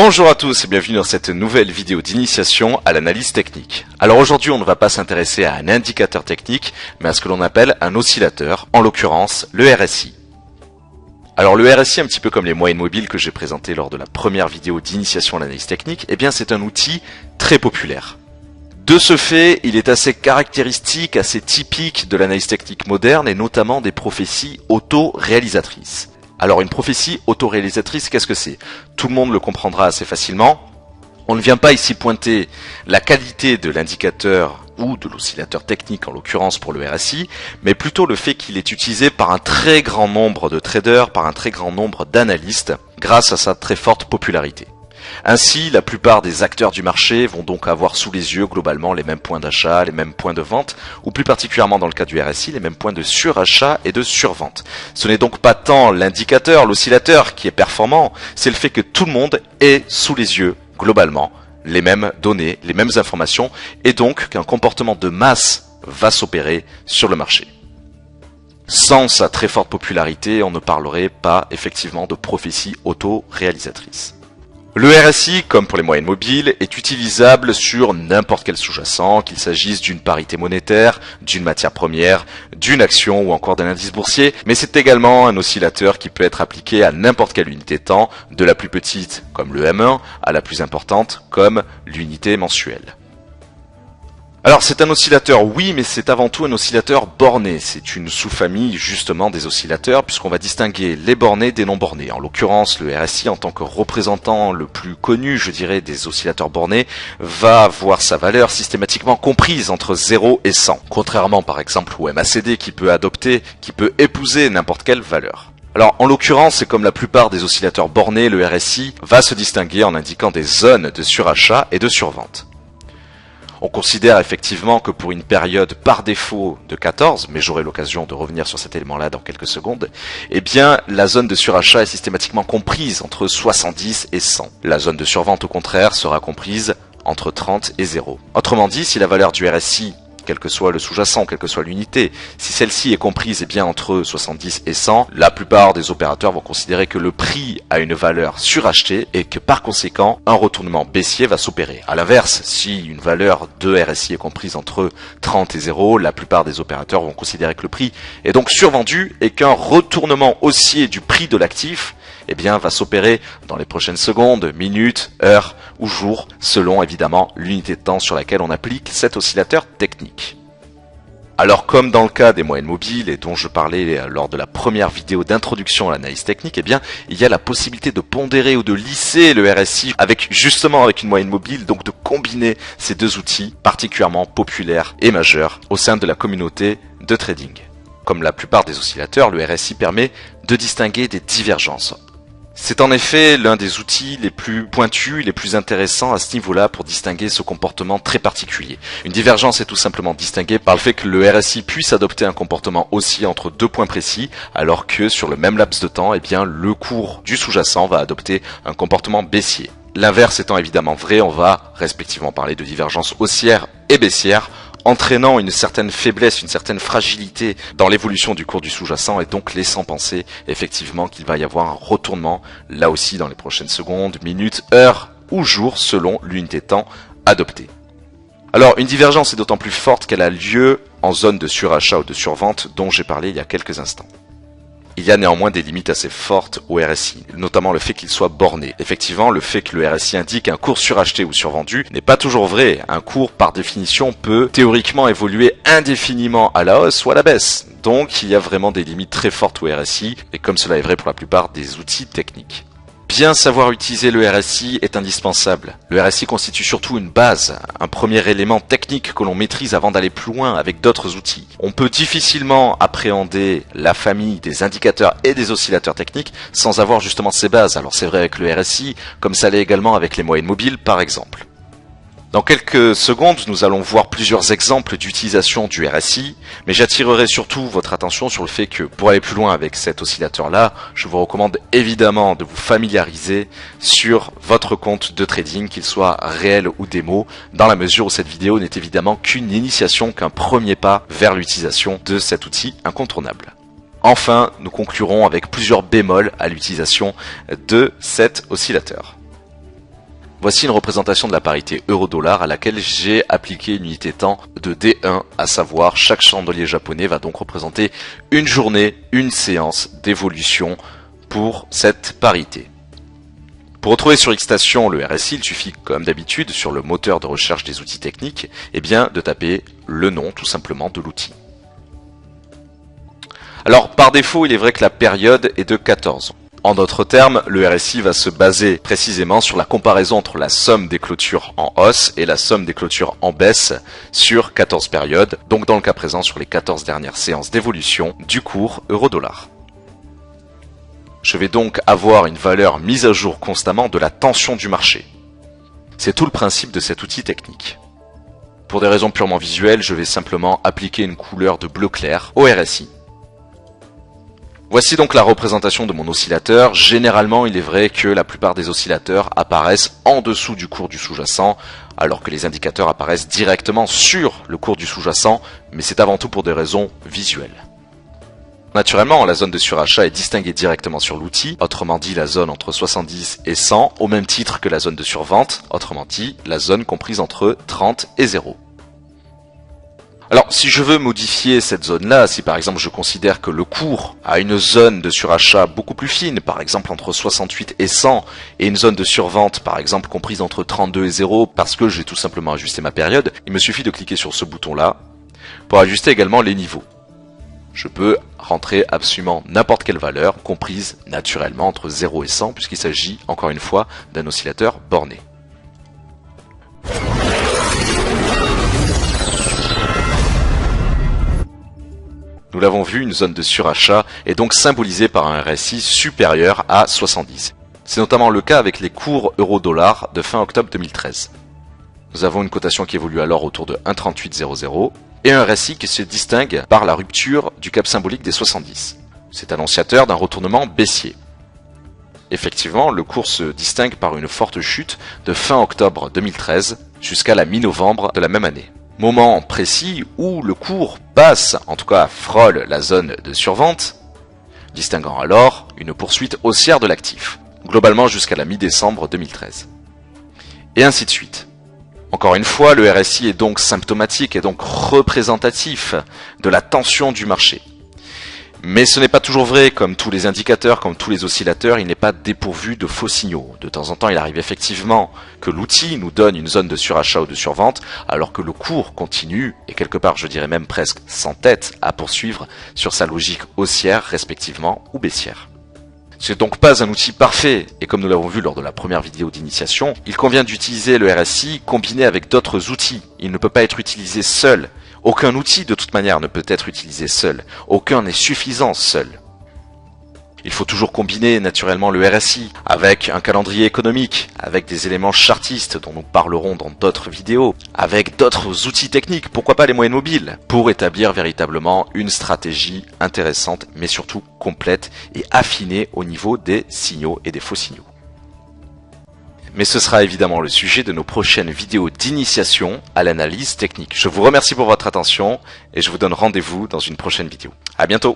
Bonjour à tous et bienvenue dans cette nouvelle vidéo d'initiation à l'analyse technique. Alors aujourd'hui on ne va pas s'intéresser à un indicateur technique, mais à ce que l'on appelle un oscillateur, en l'occurrence le RSI. Alors le RSI, un petit peu comme les moyennes mobiles que j'ai présenté lors de la première vidéo d'initiation à l'analyse technique, eh bien c'est un outil très populaire. De ce fait, il est assez caractéristique, assez typique de l'analyse technique moderne et notamment des prophéties auto-réalisatrices. Alors une prophétie autoréalisatrice, qu'est-ce que c'est? Tout le monde le comprendra assez facilement. On ne vient pas ici pointer la qualité de l'indicateur ou de l'oscillateur technique, en l'occurrence pour le RSI, mais plutôt le fait qu'il est utilisé par un très grand nombre de traders, par un très grand nombre d'analystes, grâce à sa très forte popularité. Ainsi, la plupart des acteurs du marché vont donc avoir sous les yeux globalement les mêmes points d'achat, les mêmes points de vente, ou plus particulièrement dans le cas du RSI, les mêmes points de surachat et de survente. Ce n'est donc pas tant l'indicateur, l'oscillateur qui est performant, c'est le fait que tout le monde ait sous les yeux globalement les mêmes données, les mêmes informations, et donc qu'un comportement de masse va s'opérer sur le marché. Sans sa très forte popularité, on ne parlerait pas effectivement de prophétie auto-réalisatrice. Le RSI, comme pour les moyennes mobiles, est utilisable sur n'importe quel sous-jacent, qu'il s'agisse d'une parité monétaire, d'une matière première, d'une action ou encore d'un indice boursier, mais c'est également un oscillateur qui peut être appliqué à n'importe quelle unité de temps, de la plus petite comme le M1 à la plus importante comme l'unité mensuelle. Alors c'est un oscillateur, oui, mais c'est avant tout un oscillateur borné. C'est une sous-famille justement des oscillateurs puisqu'on va distinguer les bornés des non bornés. En l'occurrence, le RSI en tant que représentant le plus connu, je dirais, des oscillateurs bornés, va avoir sa valeur systématiquement comprise entre 0 et 100. Contrairement par exemple au MACD qui peut épouser n'importe quelle valeur. Alors en l'occurrence, c'est comme la plupart des oscillateurs bornés, le RSI va se distinguer en indiquant des zones de surachat et de survente. On considère effectivement que pour une période par défaut de 14, mais j'aurai l'occasion de revenir sur cet élément-là dans quelques secondes, eh bien la zone de surachat est systématiquement comprise entre 70 et 100. La zone de survente au contraire sera comprise entre 30 et 0. Autrement dit, si la valeur du RSI, quel que soit le sous-jacent, quelle que soit l'unité, si celle-ci est comprise bien entre 70 et 100, la plupart des opérateurs vont considérer que le prix a une valeur surachetée et que par conséquent, un retournement baissier va s'opérer. À l'inverse, si une valeur de RSI est comprise entre 30 et 0, la plupart des opérateurs vont considérer que le prix est donc survendu et qu'un retournement haussier du prix de l'actif va s'opérer dans les prochaines secondes, minutes, heures ou jours, selon évidemment l'unité de temps sur laquelle on applique cet oscillateur technique. Alors comme dans le cas des moyennes mobiles et dont je parlais lors de la première vidéo d'introduction à l'analyse technique, il y a la possibilité de pondérer ou de lisser le RSI avec une moyenne mobile, donc de combiner ces deux outils particulièrement populaires et majeurs au sein de la communauté de trading. Comme la plupart des oscillateurs, le RSI permet de distinguer des divergences. C'est en effet l'un des outils les plus pointus, les plus intéressants à ce niveau-là pour distinguer ce comportement très particulier. Une divergence est tout simplement distinguée par le fait que le RSI puisse adopter un comportement haussier entre deux points précis, alors que sur le même laps de temps, le cours du sous-jacent va adopter un comportement baissier. L'inverse étant évidemment vrai, on va respectivement parler de divergence haussière et baissière, entraînant une certaine faiblesse, une certaine fragilité dans l'évolution du cours du sous-jacent et donc laissant penser effectivement qu'il va y avoir un retournement, là aussi dans les prochaines secondes, minutes, heures ou jours selon l'unité de temps adoptée. Alors une divergence est d'autant plus forte qu'elle a lieu en zone de surachat ou de survente dont j'ai parlé il y a quelques instants. Il y a néanmoins des limites assez fortes au RSI, notamment le fait qu'il soit borné. Effectivement, le fait que le RSI indique un cours suracheté ou survendu n'est pas toujours vrai. Un cours, par définition, peut théoriquement évoluer indéfiniment à la hausse ou à la baisse. Donc, il y a vraiment des limites très fortes au RSI, et comme cela est vrai pour la plupart des outils techniques. Bien savoir utiliser le RSI est indispensable. Le RSI constitue surtout une base, un premier élément technique que l'on maîtrise avant d'aller plus loin avec d'autres outils. On peut difficilement appréhender la famille des indicateurs et des oscillateurs techniques sans avoir justement ces bases. Alors c'est vrai avec le RSI, comme ça l'est également avec les moyennes mobiles par exemple. Dans quelques secondes, nous allons voir plusieurs exemples d'utilisation du RSI, mais j'attirerai surtout votre attention sur le fait que pour aller plus loin avec cet oscillateur-là, je vous recommande évidemment de vous familiariser sur votre compte de trading, qu'il soit réel ou démo, dans la mesure où cette vidéo n'est évidemment qu'une initiation, qu'un premier pas vers l'utilisation de cet outil incontournable. Enfin, nous conclurons avec plusieurs bémols à l'utilisation de cet oscillateur. Voici une représentation de la parité euro-dollar à laquelle j'ai appliqué une unité temps de D1, à savoir chaque chandelier japonais va donc représenter une journée, une séance d'évolution pour cette parité. Pour retrouver sur Xstation le RSI, il suffit comme d'habitude sur le moteur de recherche des outils techniques, de taper le nom tout simplement de l'outil. Alors par défaut, il est vrai que la période est de 14. En d'autres termes, le RSI va se baser précisément sur la comparaison entre la somme des clôtures en hausse et la somme des clôtures en baisse sur 14 périodes, donc dans le cas présent sur les 14 dernières séances d'évolution du cours euro-dollar. Je vais donc avoir une valeur mise à jour constamment de la tension du marché. C'est tout le principe de cet outil technique. Pour des raisons purement visuelles, je vais simplement appliquer une couleur de bleu clair au RSI. Voici donc la représentation de mon oscillateur. Généralement, il est vrai que la plupart des oscillateurs apparaissent en dessous du cours du sous-jacent, alors que les indicateurs apparaissent directement sur le cours du sous-jacent, mais c'est avant tout pour des raisons visuelles. Naturellement, la zone de surachat est distinguée directement sur l'outil, autrement dit la zone entre 70 et 100, au même titre que la zone de survente, autrement dit la zone comprise entre 30 et 0. Alors, si je veux modifier cette zone-là, si par exemple je considère que le cours a une zone de surachat beaucoup plus fine, par exemple entre 68 et 100, et une zone de survente, par exemple comprise entre 32 et 0, parce que j'ai tout simplement ajusté ma période, il me suffit de cliquer sur ce bouton-là pour ajuster également les niveaux. Je peux rentrer absolument n'importe quelle valeur, comprise naturellement entre 0 et 100, puisqu'il s'agit, encore une fois, d'un oscillateur borné. Nous l'avons vu, une zone de surachat est donc symbolisée par un RSI supérieur à 70. C'est notamment le cas avec les cours euro-dollar de fin octobre 2013. Nous avons une cotation qui évolue alors autour de 1,3800 et un RSI qui se distingue par la rupture du cap symbolique des 70. C'est annonciateur d'un retournement baissier. Effectivement, le cours se distingue par une forte chute de fin octobre 2013 jusqu'à la mi-novembre de la même année. Moment précis où le cours passe, en tout cas frôle la zone de survente, distinguant alors une poursuite haussière de l'actif, globalement jusqu'à la mi-décembre 2013. Et ainsi de suite. Encore une fois, le RSI est donc symptomatique et donc représentatif de la tension du marché. Mais ce n'est pas toujours vrai, comme tous les indicateurs, comme tous les oscillateurs, il n'est pas dépourvu de faux signaux. De temps en temps, il arrive effectivement que l'outil nous donne une zone de surachat ou de survente, alors que le cours continue, et quelque part je dirais même presque sans tête, à poursuivre sur sa logique haussière respectivement ou baissière. Ce n'est donc pas un outil parfait, et comme nous l'avons vu lors de la première vidéo d'initiation, il convient d'utiliser le RSI combiné avec d'autres outils. Il ne peut pas être utilisé seul. Aucun outil, de toute manière, ne peut être utilisé seul. Aucun n'est suffisant seul. Il faut toujours combiner naturellement le RSI avec un calendrier économique, avec des éléments chartistes dont nous parlerons dans d'autres vidéos, avec d'autres outils techniques, pourquoi pas les moyennes mobiles, pour établir véritablement une stratégie intéressante, mais surtout complète et affinée au niveau des signaux et des faux signaux. Mais ce sera évidemment le sujet de nos prochaines vidéos d'initiation à l'analyse technique. Je vous remercie pour votre attention et je vous donne rendez-vous dans une prochaine vidéo. À bientôt!